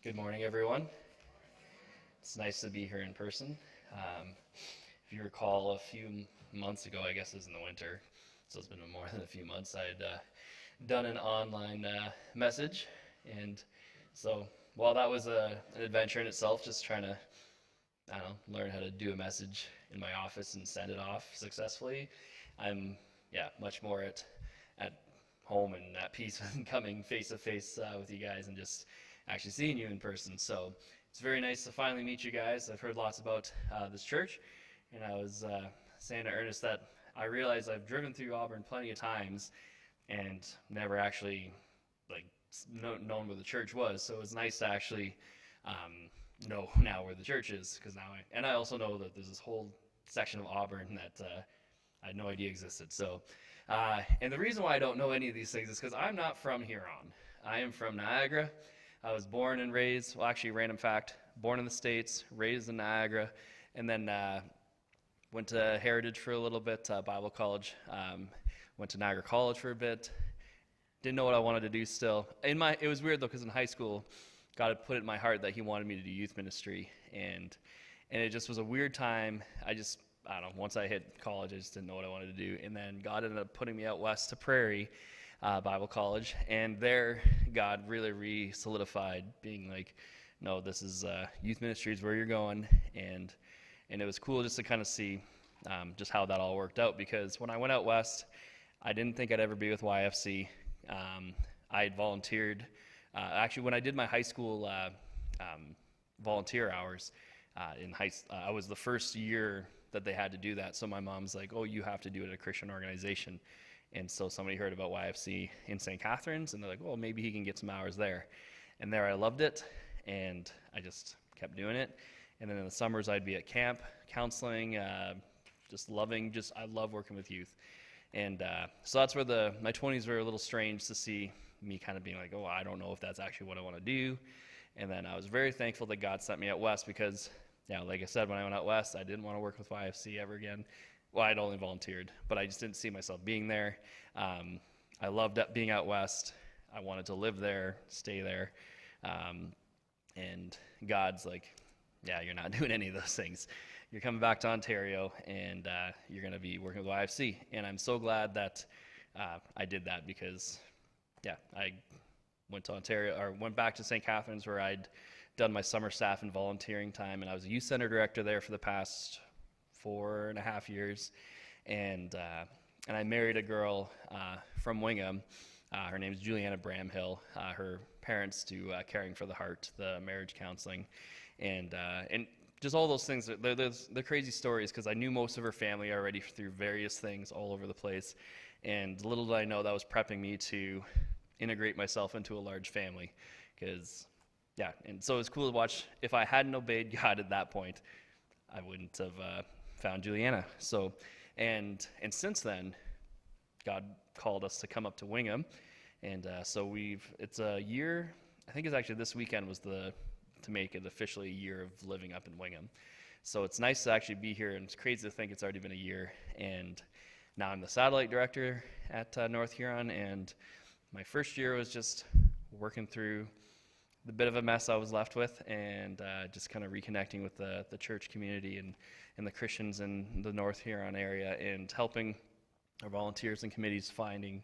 Good morning, everyone. It's nice to be here in person. If you recall, a few months ago, I guess it was in the winter, so it's been more than a few months, I'd done an online message. And so while that was an adventure in itself, just trying to, I don't know, learn how to do a message in my office and send it off successfully, I'm, much more at home and at peace with coming face to face with you guys and just actually seeing you in person. So it's very nice to finally meet you guys. I've heard lots about this church, and I was saying to Ernest that I realize I've driven through Auburn plenty of times and never actually like known where the church was. So it's nice to actually know now where the church is, because I also know that there's this whole section of Auburn that I had no idea existed. So, and the reason why I don't know any of these things is because I'm not from Huron. I am from Niagara. I was born and raised, well, actually, random fact, born in the States, raised in Niagara, and then went to Heritage for a little bit, Bible college, went to Niagara College for a bit. Didn't know what I wanted to do still. It was weird, though, because in high school, God had put it in my heart that he wanted me to do youth ministry, and it just was a weird time. I don't know, once I hit college, I just didn't know what I wanted to do, and then God ended up putting me out west to Prairie, Bible college, and there God really re-solidified being like, no, this is youth ministry is where you're going, and it was cool just to kind of see just how that all worked out, because when I went out west, I didn't think I'd ever be with YFC. I had volunteered, actually when I did my high school volunteer hours I was the first year that they had to do that, so my mom's like, oh, you have to do it at a Christian organization. And so somebody heard about YFC in St. Catharines, and they're like, well, maybe he can get some hours there. And there I loved it, and I just kept doing it. And then in the summers, I'd be at camp, counseling, I love working with youth. And so that's where my 20s were a little strange to see me kind of being like, oh, I don't know if that's actually what I want to do. And then I was very thankful that God sent me out west because, like I said, when I went out west, I didn't want to work with YFC ever again. Well, I'd only volunteered, but I just didn't see myself being there. I loved being out west. I wanted to live there, stay there. And God's like, yeah, you're not doing any of those things. You're coming back to Ontario, and you're going to be working with YFC. And I'm so glad that I did that because, I went back to St. Catharines where I'd done my summer staff and volunteering time, and I was a youth center director there for the past 4.5 years, and I married a girl from Wingham. Her name's Juliana Bramhill. Her parents do Caring for the Heart, the marriage counseling, and just all those things. They're crazy stories because I knew most of her family already through various things all over the place, and little did I know that was prepping me to integrate myself into a large family. And so it was cool to watch. If I hadn't obeyed God at that point, I wouldn't have found Juliana. So, and since then, God called us to come up to Wingham, and so it's a year. I think it's actually this weekend was to make it officially a year of living up in Wingham. So it's nice to actually be here, and it's crazy to think it's already been a year. And now I'm the satellite director at North Huron, and my first year was just working through the bit of a mess I was left with, and just kind of reconnecting with the church community and the Christians in the North Huron area, and helping our volunteers and committees finding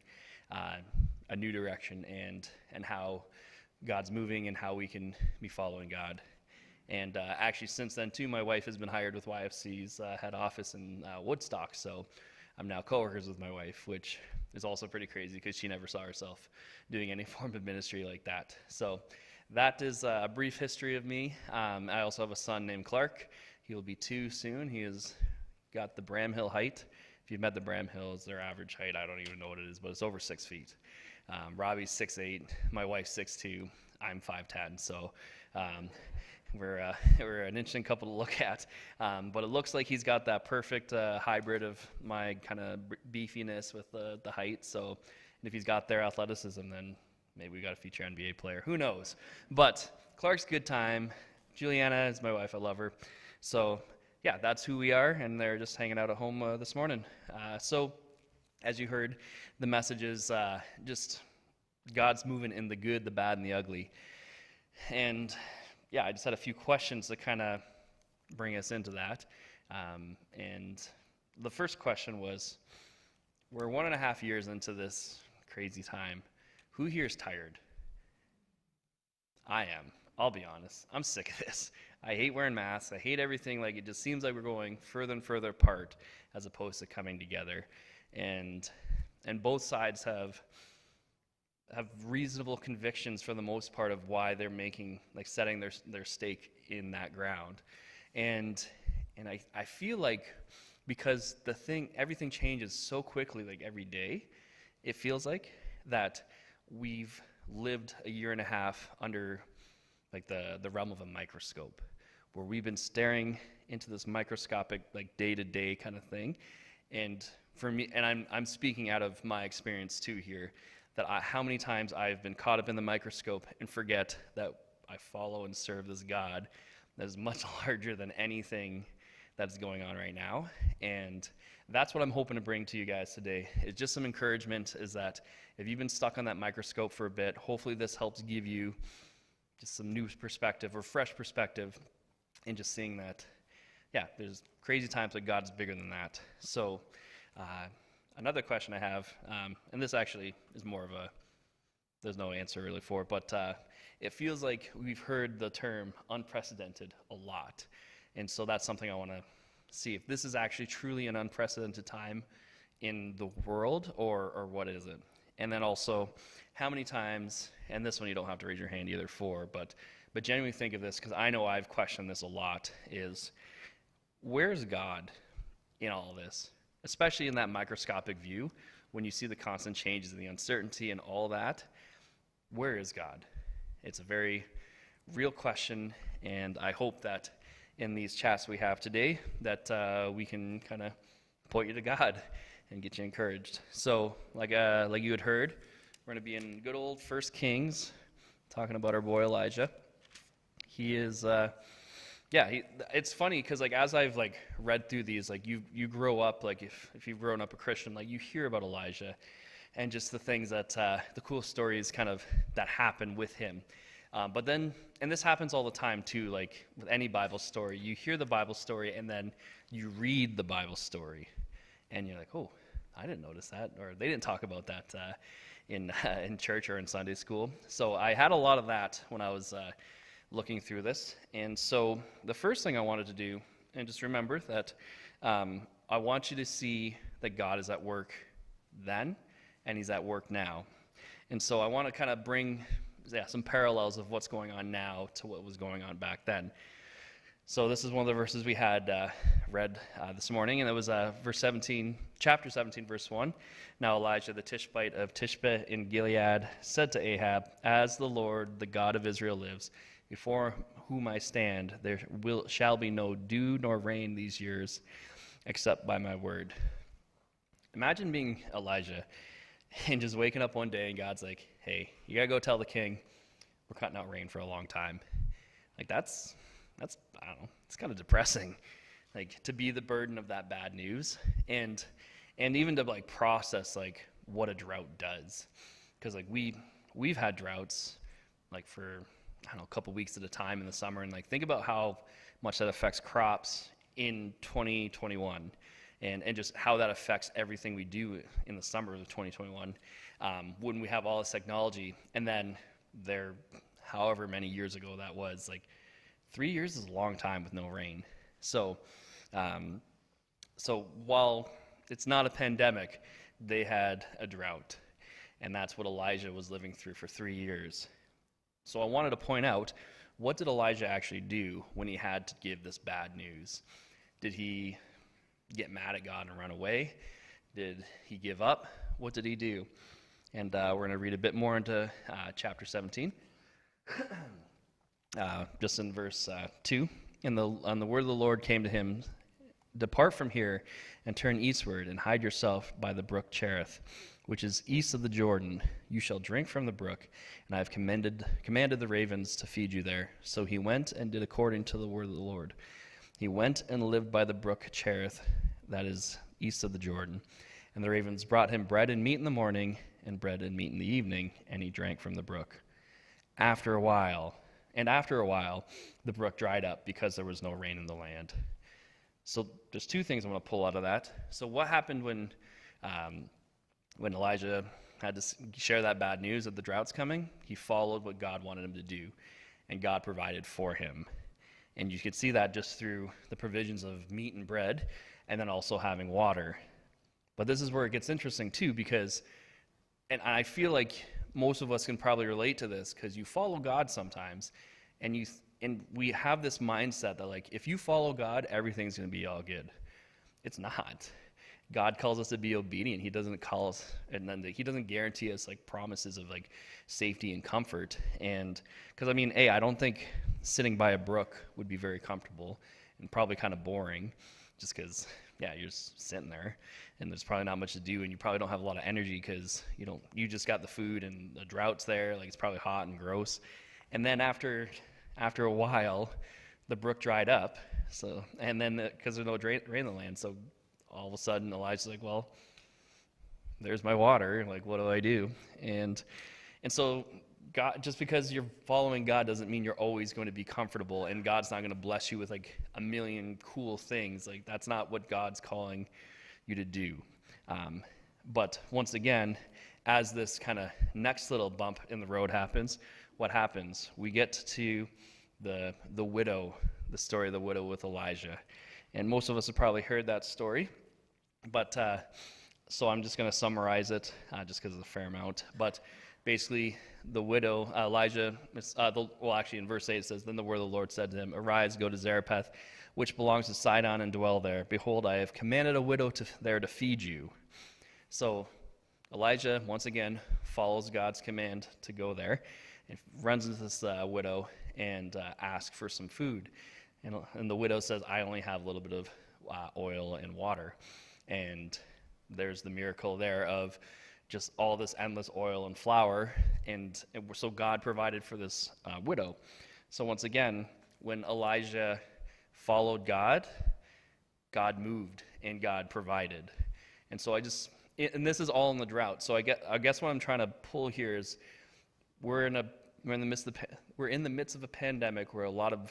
a new direction and how God's moving and how we can be following God. And actually since then too, my wife has been hired with YFC's head office in Woodstock, so I'm now co-workers with my wife, which is also pretty crazy because she never saw herself doing any form of ministry like that. So that is a brief history of me. I also have a son named Clark. He will be 2 soon. He has got the Bramhill height. If you've met the Bramhills, their average height, I don't even know what it is, but it's over 6 feet. Robbie's 6'8", my wife's 6'2", I'm 5'10", so we're an interesting couple to look at. But it looks like he's got that perfect hybrid of my kind of beefiness with the height. So, and if he's got their athleticism, then maybe we got a future NBA player. Who knows? But Clark's a good time. Juliana is my wife. I love her. So, that's who we are, and they're just hanging out at home this morning. So, as you heard, the message is just God's moving in the good, the bad, and the ugly. And yeah, I just had a few questions to kind of bring us into that. And the first question was, we're 1.5 years into this crazy time. Who here is tired? I am. I'll be honest. I'm sick of this. I hate wearing masks. I hate everything. Like, it just seems like we're going further and further apart as opposed to coming together. And both sides have reasonable convictions for the most part of why they're setting their stake in that ground. And I feel like because everything changes so quickly, like every day, it feels like that we've lived a year and a half under like the realm of a microscope, where we've been staring into this microscopic, like day-to-day kind of thing. And for me, and I'm speaking out of my experience too here, that how many times I've been caught up in the microscope and forget that I follow and serve this God that is much larger than anything that's going on right now. And that's what I'm hoping to bring to you guys today. It's just some encouragement, is that if you've been stuck on that microscope for a bit, hopefully this helps give you just some new perspective or fresh perspective in just seeing that, yeah, there's crazy times, but God's bigger than that. So another question I have, and this actually is more of there's no answer really for it, but it feels like we've heard the term unprecedented a lot. And so that's something I want to see if this is actually truly an unprecedented time in the world, or what is it? And then also, how many times, and this one you don't have to raise your hand either for, but genuinely think of this, because I know I've questioned this a lot, is where's God in all of this? Especially in that microscopic view, when you see the constant changes and the uncertainty and all that, where is God? It's a very real question, and I hope that in these chats we have today that we can kind of point you to God and get you encouraged. So like you had heard, we're going to be in good old 1 Kings, talking about our boy Elijah. He is, it's funny because like as I've like read through these, like you grow up, like if you've grown up a Christian, like you hear about Elijah and just the things that, the cool stories kind of that happen with him. But then, and this happens all the time too, like with any Bible story, you hear the Bible story and then you read the Bible story and you're like, oh, I didn't notice that, or they didn't talk about that in church or in Sunday school. So I had a lot of that when I was looking through this. And so the first thing I wanted to do, and just remember that I want you to see that God is at work then, and he's at work now. And so I want to kind of bring some parallels of what's going on now to what was going on back then. So this is one of the verses we had read this morning, and it was chapter 17, verse 1. Now Elijah the Tishbite of Tishbe in Gilead said to Ahab, "As the Lord, the God of Israel lives, before whom I stand, there shall be no dew nor rain these years, except by my word." Imagine being Elijah and just waking up one day and God's like, "Hey, you gotta go tell the king we're cutting out rain for a long time." Like that's I don't know, it's kind of depressing, like to be the burden of that bad news, and even to like process like what a drought does, because like we've had droughts like for I don't know a couple weeks at a time in the summer, and like think about how much that affects crops in 2021, and just how that affects everything we do in the summer of 2021 when we have all this technology, and then however many years ago that was, like 3 years is a long time with no rain. So while it's not a pandemic, they had a drought, and that's what Elijah was living through for 3 years. So I wanted to point out, what did Elijah actually do when he had to give this bad news? Did he get mad at God and run away? Did he give up? What did he do? And we're going to read a bit more into chapter 17. Just in verse 2, and the word of the Lord came to him, "Depart from here and turn eastward and hide yourself by the brook Cherith, which is east of the Jordan. You shall drink from the brook, and I have commanded the ravens to feed you there." So he went and did according to the word of the Lord. He went and lived by the brook Cherith, that is east of the Jordan. And the ravens brought him bread and meat in the morning, and bread and meat in the evening, and he drank from the brook. After a while, And after a while, the brook dried up because there was no rain in the land. So there's two things I want to pull out of that. So what happened when Elijah had to share that bad news that the drought's coming? He followed what God wanted him to do, and God provided for him. And you could see that just through the provisions of meat and bread, and then also having water. But this is where it gets interesting too, because, and I feel like most of us can probably relate to this, because you follow God sometimes, and we have this mindset that, like, if you follow God, everything's going to be all good. It's not. God calls us to be obedient. He doesn't call us, and then He doesn't guarantee us like promises of like safety and comfort. And because I don't think sitting by a brook would be very comfortable, and probably kind of boring, just because you're just sitting there, and there's probably not much to do, and you probably don't have a lot of energy because you just got the food and the drought's there. Like, it's probably hot and gross. And then after a while, the brook dried up. So, and then because there's no rain in the land, so all of a sudden Elijah's like, well, there's my water. Like, what do I do? And so God, just because you're following God doesn't mean you're always going to be comfortable, and God's not going to bless you with like a million cool things. Like, that's not what God's calling you to do. But once again, as this kind of next little bump in the road happens, what happens? We get to the widow, the story of the widow with Elijah. And most of us have probably heard that story. But so I'm just going to summarize it just because of the fair amount. But basically, the widow, Elijah, actually in verse 8 it says, "Then the word of the Lord said to him, Arise, go to Zarephath, which belongs to Sidon, and dwell there. Behold, I have commanded a widow there to feed you." So Elijah, once again, follows God's command to go there, and runs into this widow and asks for some food. And the widow says, "I only have a little bit of oil and water." And there's the miracle there of just all this endless oil and flour. And so God provided for this widow. So once again, when Elijah followed God, God moved and God provided. And so and this is all in the drought. So I guess what I'm trying to pull here is we're in the midst of a pandemic where a lot of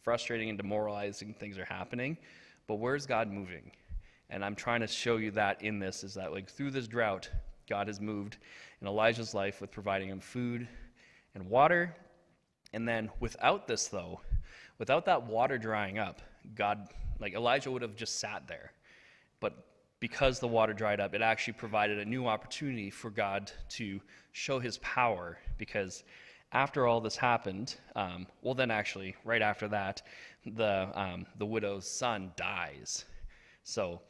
frustrating and demoralizing things are happening, but where's God moving? And I'm trying to show you that in this, is that like through this drought, God has moved in Elijah's life with providing him food and water. And then without that water drying up, Elijah would have just sat there. But because the water dried up, it actually provided a new opportunity for God to show his power, because after all this happened, right after that, the widow's son dies. So,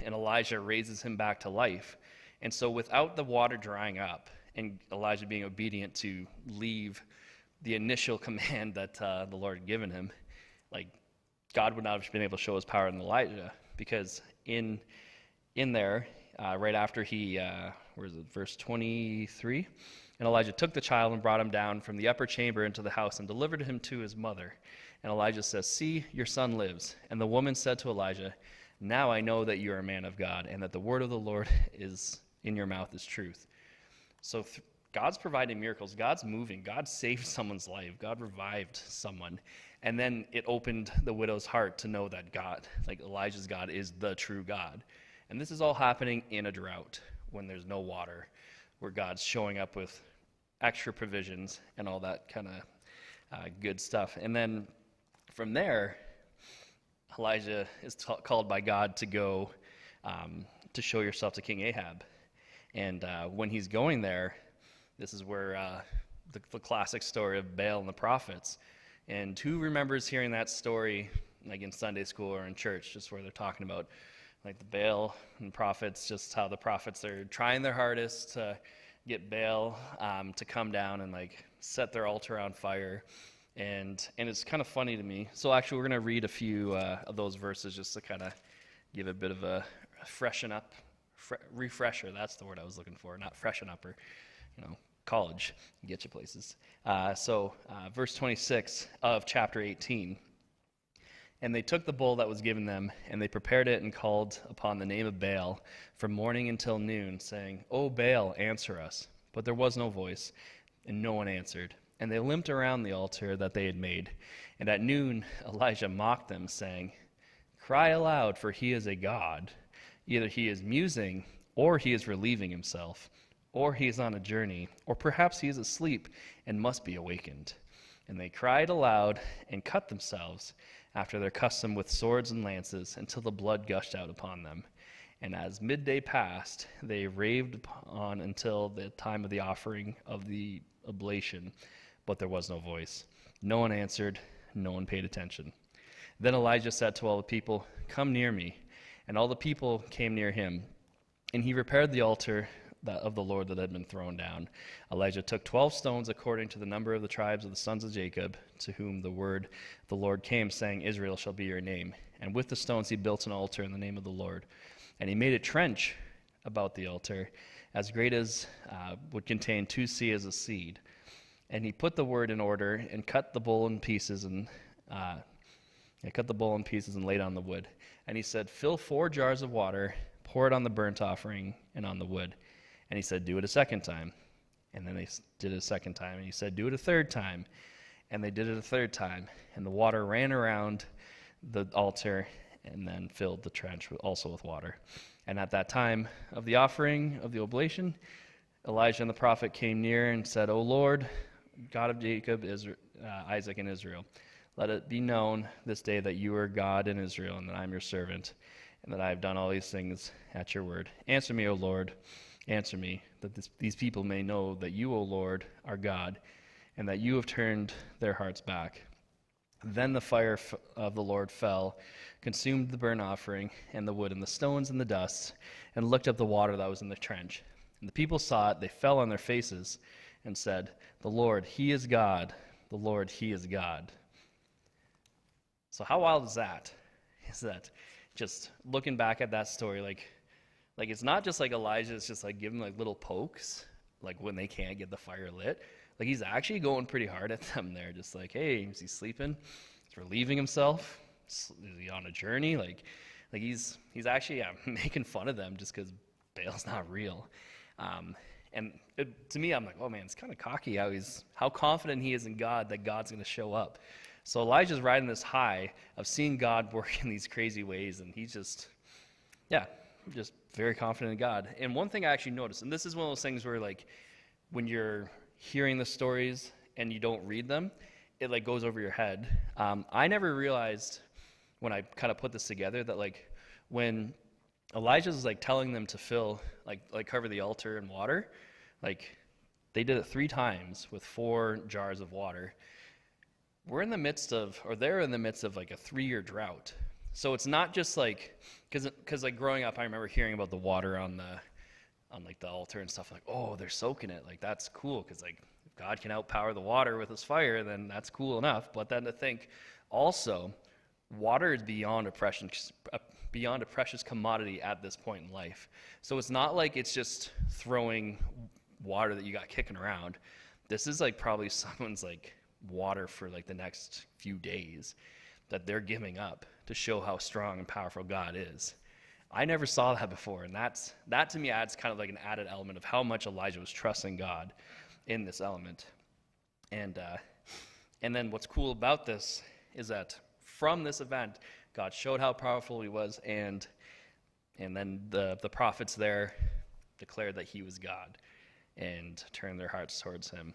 and Elijah raises him back to life. And so without the water drying up and Elijah being obedient to leave the initial command that the Lord had given him, like, God would not have been able to show his power in Elijah, because in there, right after verse 23, "And Elijah took the child and brought him down from the upper chamber into the house and delivered him to his mother. And Elijah says, 'See, your son lives.' And the woman said to Elijah, 'Now I know that you are a man of God, and that the word of the Lord is in your mouth is truth.'" So God's providing miracles. God's moving. God saved someone's life. God revived someone. And then it opened the widow's heart to know that God, like Elijah's God, is the true God. And this is all happening in a drought when there's no water, where God's showing up with extra provisions and all that kind of good stuff. And then from there, Elijah is called by God to go to show yourself to King Ahab. And when he's going there, this is where the classic story of Baal and the prophets. And who remembers hearing that story, like in Sunday school or in church, just where they're talking about like the Baal and prophets, just how the prophets are trying their hardest to get Baal to come down and like set their altar on fire. And it's kind of funny to me. So actually, we're going to read a few of those verses just to kind of give a bit of a refresher. That's the word I was looking for, not freshen up or, college. Get you places. So verse 26 of chapter 18. "And they took the bull that was given them, and they prepared it and called upon the name of Baal from morning until noon, saying, 'O Baal, answer us.' But there was no voice, and no one answered. and they limped around the altar that they had made. And at noon Elijah mocked them, saying, "Cry aloud, for he is a god. Either he is musing, or he is relieving himself, or he is on a journey, or perhaps he is asleep and must be awakened." And they cried aloud and cut themselves after their custom with swords and lances until the blood gushed out upon them. And as midday passed, they raved on until the time of the offering of the oblation, but there was no voice. No one answered, no one paid attention. Then Elijah said to all the people, "Come near me." And all the people came near him, and he repaired the altar of the Lord that had been thrown down. Elijah took 12 stones according to the number of the tribes of the sons of Jacob, to whom the word of the Lord came, saying, "Israel shall be your name." And with the stones he built an altar in the name of the Lord. And he made a trench about the altar, as great as would contain 2 seahs of seed. And he put the word in order and cut the bull in pieces and laid it on the wood. And he said, "Fill 4 jars of water, pour it on the burnt offering and on the wood." And he said, "Do it a second time." And then they did it a second time. And he said, "Do it a third time." And they did it a third time. And the water ran around the altar and then filled the trench also with water. And at that time of the offering of the oblation, Elijah and the prophet came near and said, "O Lord, God of Jacob, Isaac, and Israel, let it be known this day that you are God in Israel, and that I am your servant, and that I have done all these things at your word. Answer me, O Lord, answer me, that these people may know that you, O Lord, are God, and that you have turned their hearts back." Then the fire of the Lord fell, consumed the burnt offering, and the wood, and the stones, and the dust, and licked up the water that was in the trench. And the people saw it, they fell on their faces, and said, "The Lord, he is God. The Lord, he is God." So how wild is that? Is that just looking back at that story, like it's not just like Elijah's just like giving like little pokes, like when they can't get the fire lit. Like he's actually going pretty hard at them there, just like, hey, is he sleeping? He's relieving himself. Is he on a journey? Like he's actually making fun of them just because Baal's not real. To me, I'm like, oh man, it's kind of cocky how confident he is in God that God's going to show up. So Elijah's riding this high of seeing God work in these crazy ways, and he's just very confident in God. And one thing I actually noticed, and this is one of those things where like when you're hearing the stories and you don't read them, it like goes over your head. I never realized when I kind of put this together that like when Elijah's like telling them to fill like cover the altar in water, like they did it 3 times with 4 jars of water. They're in the midst of like a 3-year drought. So it's not just like, because like growing up, I remember hearing about the water on like the altar and stuff, like, oh, they're soaking it. Like that's cool, because like if God can outpower the water with his fire, then that's cool enough. But then to think also, water is beyond a precious commodity at this point in life. So it's not like it's just throwing water that you got kicking around. This is like probably someone's like water for like the next few days that they're giving up to show how strong and powerful God is. I never saw that before, and that to me adds kind of like an added element of how much Elijah was trusting God in this element. And then what's cool about this is that from this event, God showed how powerful he was, and then the prophets there declared that he was God and turned their hearts towards him.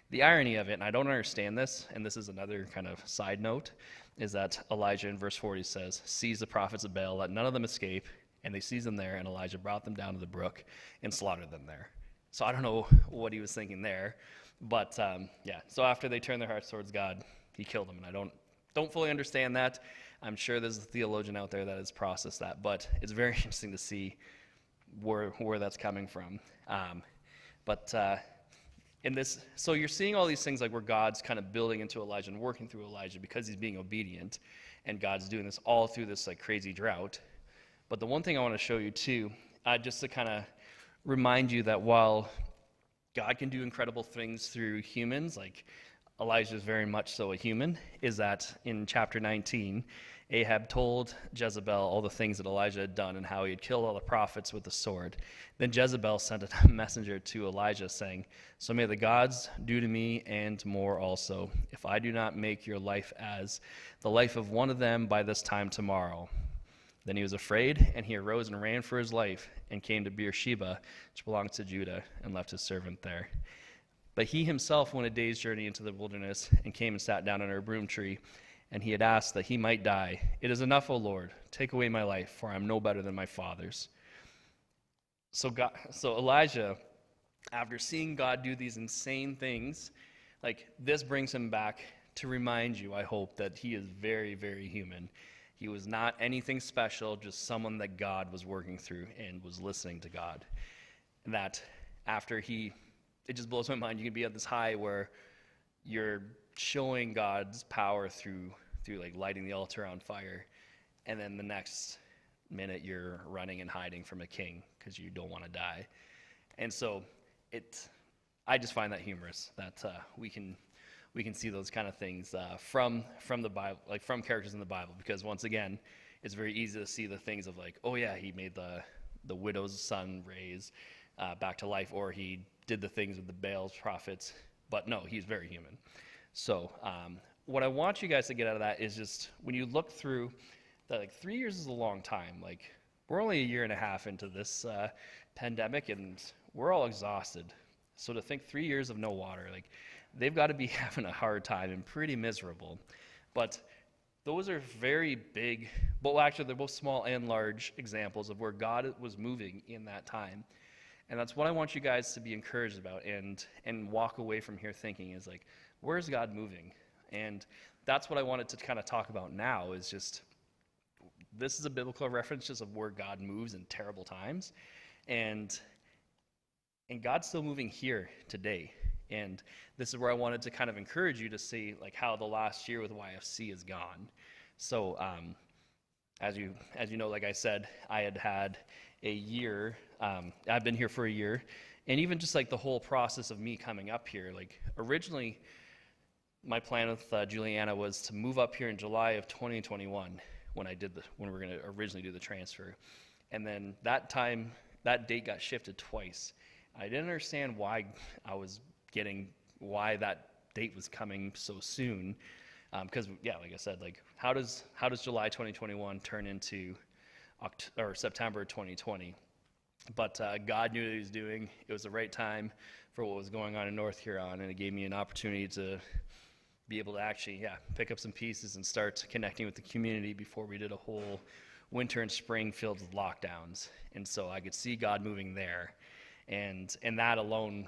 The irony of it, and I don't understand this, and this is another kind of side note, is that Elijah in verse 40 says, "Seize the prophets of Baal, let none of them escape." And they seized them there, and Elijah brought them down to the brook and slaughtered them there. So I don't know what he was thinking there, but so after they turned their hearts towards God, he killed them, and I don't fully understand that. I'm sure there's a theologian out there that has processed that, but it's very interesting to see where that's coming from. In this, so you're seeing all these things like where God's kind of building into Elijah and working through Elijah because he's being obedient, and God's doing this all through this like crazy drought. But the one thing I want to show you too, just to kind of remind you that while God can do incredible things through humans, like Elijah is very much so a human is that in chapter 19, Ahab told Jezebel all the things that Elijah had done and how he had killed all the prophets with the sword. Then Jezebel sent a messenger to Elijah saying, "So may the gods do to me and more also, if I do not make your life as the life of one of them by this time tomorrow." Then he was afraid, and he arose and ran for his life and came to Beersheba, which belonged to Judah, and left his servant there. But he himself went a day's journey into the wilderness and came and sat down under a broom tree, and he had asked that he might die. "It is enough, O Lord, take away my life, for I am no better than my fathers." So Elijah, after seeing God do these insane things, like this brings him back to remind you, I hope, that he is very, very human. He was not anything special, just someone that God was working through and was listening to God. And that after it just blows my mind, you can be at this high where you're showing God's power through like lighting the altar on fire, and then the next minute you're running and hiding from a king because you don't want to die. And so I just find that humorous that we can see those kind of things from the Bible, like from characters in the Bible, because once again, it's very easy to see the things of like, oh yeah, he made the widow's son raise back to life, or he did the things with the Baal's prophets, but no, he's very human. So what I want you guys to get out of that is just when you look through that, like 3 years is a long time. Like we're only a year and a half into this pandemic, and we're all exhausted. So to think 3 years of no water, like they've got to be having a hard time and pretty miserable. But those are very big, well, actually, they're both small and large examples of where God was moving in that time. And that's what I want you guys to be encouraged about and walk away from here thinking is like, where's God moving? And that's what I wanted to kind of talk about now is just, this is a biblical reference just of where God moves in terrible times. And God's still moving here today. And this is where I wanted to kind of encourage you to see like how the last year with YFC has gone. So as you know, like I said, I had a year. I've been here for a year, and even just like the whole process of me coming up here. Like originally, my plan with Juliana was to move up here in July of 2021 when we were going to originally do the transfer, and then that date got shifted twice. I didn't understand why that date was coming so soon, because yeah, like I said, like how does July 2021 turn into September 2020? But God knew what he was doing. It was the right time for what was going on in North Huron, and it gave me an opportunity to be able to actually, pick up some pieces and start connecting with the community before we did a whole winter and spring filled with lockdowns. And so I could see God moving there, and that alone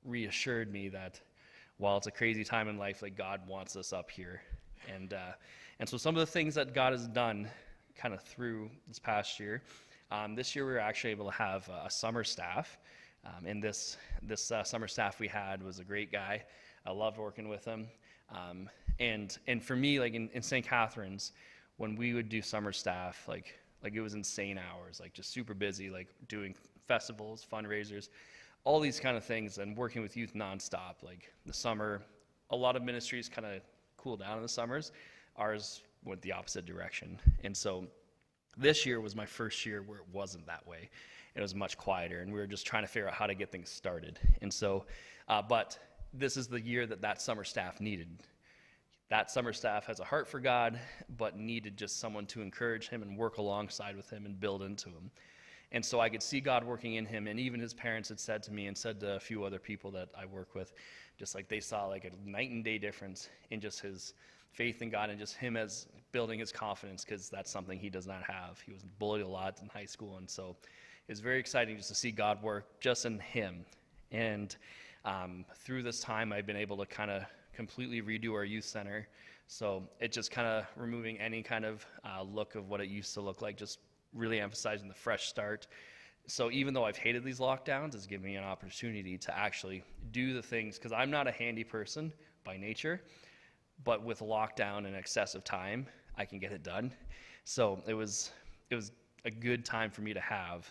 reassured me that while it's a crazy time in life, like God wants us up here. And so some of the things that God has done kind of through this past year. This year we were actually able to have a summer staff, and this summer staff we had was a great guy. I loved working with him, and for me, like in St. Catharines, when we would do summer staff, like it was insane hours, like just super busy, like doing festivals, fundraisers, all these kind of things, and working with youth nonstop. Like the summer, a lot of ministries kind of cool down in the summers. Ours went the opposite direction, and so this year was my first year where it wasn't that way. It was much quieter, and we were just trying to figure out how to get things started. And so, but this is the year that summer staff needed. That summer staff has a heart for God, but needed just someone to encourage him and work alongside with him and build into him. And so I could see God working in him, and even his parents had said to me and said to a few other people that I work with, just like they saw like a night and day difference in just his faith in God and just him as building his confidence, because that's something he does not have. He was bullied a lot in high school, and so it's very exciting just to see God work just in him. And through this time, I've been able to kind of completely redo our youth center. So it just kind of removing any kind of look of what it used to look like, just really emphasizing the fresh start. So even though I've hated these lockdowns, it's given me an opportunity to actually do the things, because I'm not a handy person by nature, but with lockdown and excessive time, I can get it done. So it was a good time for me to have,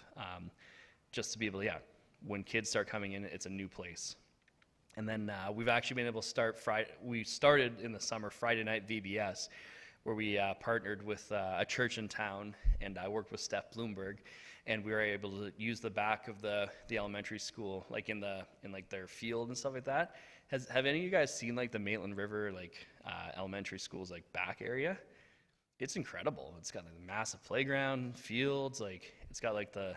just to be able to, when kids start coming in, it's a new place. And then we've actually been able to start we started in the summer Friday night VBS, where we partnered with a church in town, and I worked with Steph Bloomberg, and we were able to use the back of the elementary school, like in like their field and stuff like that. Have any of you guys seen like the Maitland River elementary school's like back area? It's incredible. It's got like a massive playground, fields, like it's got like the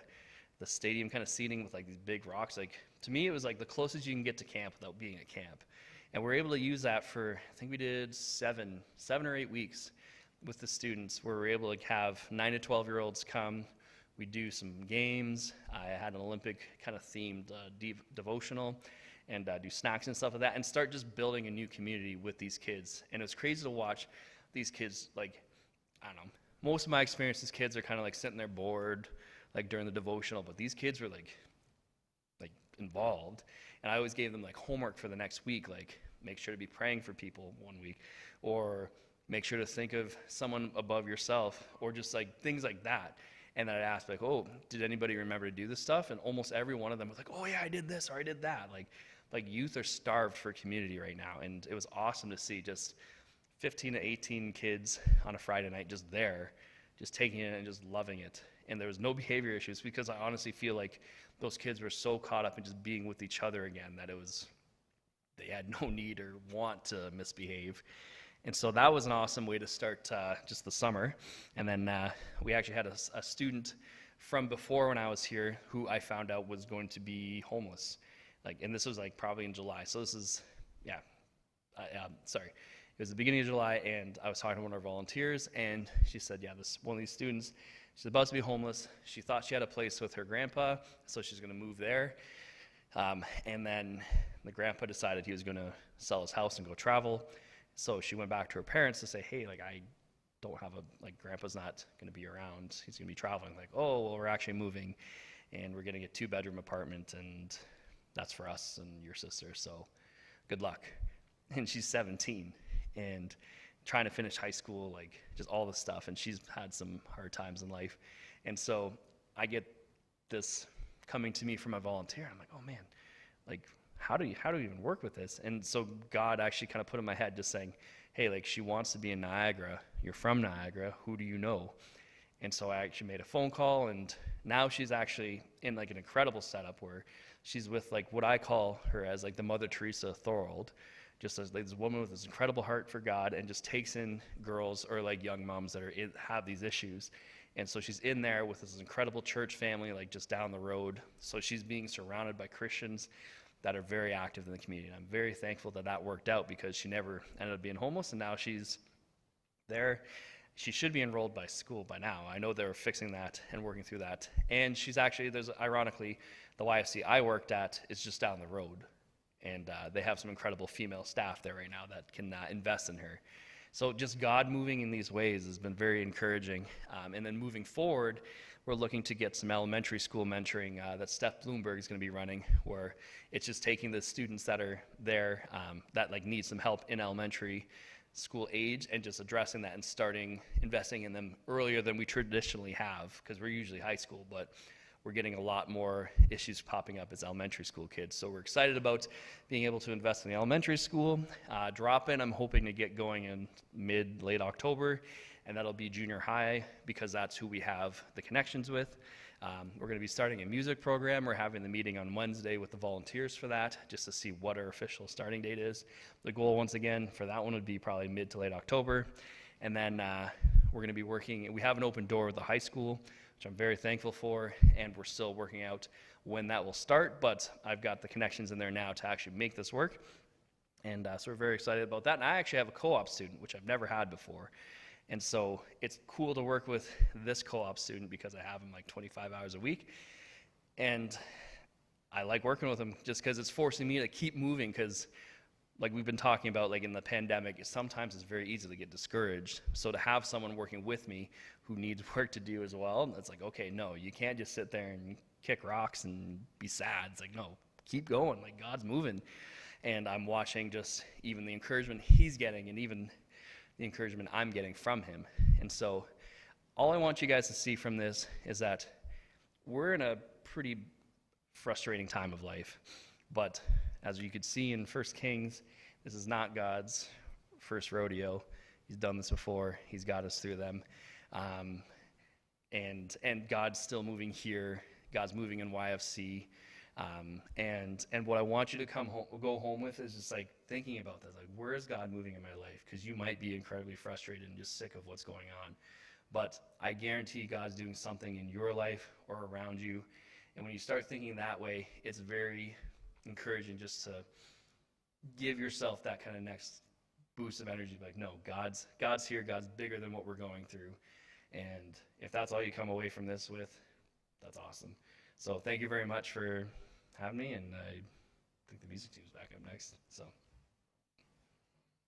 stadium kind of seating with like these big rocks. Like to me, it was like the closest you can get to camp without being at camp. And we're able to use that for, I think we did 7 or 8 weeks with the students, where we're able to have 9 to 12-year-olds come. We do some games. I had an Olympic kind of themed devotional, and do snacks and stuff like that, and start just building a new community with these kids. And it was crazy to watch these kids, like, I don't know, most of my experience, these kids are kind of like sitting there bored, like during the devotional, but these kids were like involved. And I always gave them like homework for the next week, like make sure to be praying for people one week, or make sure to think of someone above yourself, or just like things like that. And then I'd ask like, oh, did anybody remember to do this stuff? And almost every one of them was like, oh yeah, I did this or I did that. Like youth are starved for community right now. And it was awesome to see just 15 to 18 kids on a Friday night just there, just taking it and just loving it. And there was no behavior issues, because I honestly feel like those kids were so caught up in just being with each other again that they had no need or want to misbehave. And so that was an awesome way to start just the summer. And then we actually had a student from before when I was here who I found out was going to be homeless. And this was like probably in July. So this is, sorry. It was the beginning of July, and I was talking to one of our volunteers, and she said, yeah, one of these students, she's about to be homeless. She thought she had a place with her grandpa, so she's going to move there. And then the grandpa decided he was going to sell his house and go travel. So she went back to her parents to say, hey, I don't have grandpa's not going to be around. He's going to be traveling. Oh, well, we're actually moving, and we're getting a 2-bedroom apartment, and that's for us and your sister, so good luck. And she's 17. And trying to finish high school, just all this stuff. And she's had some hard times in life. And so I get this coming to me from a volunteer. I'm like, oh man, how do you even work with this? And so God actually kind of put in my head just saying, hey, she wants to be in Niagara. You're from Niagara. Who do you know? And so I actually made a phone call, and now she's actually in an incredible setup where she's with what I call her as the Mother Teresa Thorold. Just as this woman with this incredible heart for God, and just takes in girls or young moms that have these issues. And so she's in there with this incredible church family, just down the road. So she's being surrounded by Christians that are very active in the community. And I'm very thankful that worked out, because she never ended up being homeless, and now she's there. She should be enrolled by school by now. I know they're fixing that and working through that. And she's actually, ironically, the YFC I worked at is just down the road. And they have some incredible female staff there right now that can invest in her. So just God moving in these ways has been very encouraging. And then moving forward, we're looking to get some elementary school mentoring that Steph Bloomberg is going to be running, where it's just taking the students that are there that need some help in elementary school age, and just addressing that and starting investing in them earlier than we traditionally have, because we're usually high school, but we're getting a lot more issues popping up as elementary school kids. So we're excited about being able to invest in the elementary school. Drop-in, I'm hoping to get going in late October, and that'll be junior high, because that's who we have the connections with. We're going to be starting a music program. We're having the meeting on Wednesday with the volunteers for that, just to see what our official starting date is. The goal, once again, for that one would be probably mid to late October. And then we're going to be working, we have an open door with the high school, which I'm very thankful for, and we're still working out when that will start, but I've got the connections in there now to actually make this work. And so we're very excited about that. And I actually have a co-op student, which I've never had before. And so it's cool to work with this co-op student, because I have him 25 hours a week. And I like working with him just because it's forcing me to keep moving, because we've been talking about in the pandemic, sometimes it's very easy to get discouraged. So to have someone working with me who needs work to do as well, it's okay, no, you can't just sit there and kick rocks and be sad. It's no, keep going, God's moving. And I'm watching just even the encouragement he's getting, and even the encouragement I'm getting from him. And so all I want you guys to see from this is that we're in a pretty frustrating time of life, but as you could see in 1 Kings, this is not God's first rodeo. He's done this before. He's got us through them. And God's still moving here. God's moving in YFC. And what I want you to go home with is just like thinking about this. Like, where is God moving in my life? Because you might be incredibly frustrated and just sick of what's going on. But I guarantee God's doing something in your life or around you. And when you start thinking that way, it's very encouraging just to give yourself that kind of next boost of energy. Like, no, God's here. God's bigger than what we're going through. And if that's all you come away from this with, that's awesome. So thank you very much for having me, and I think the music team's back up next. So.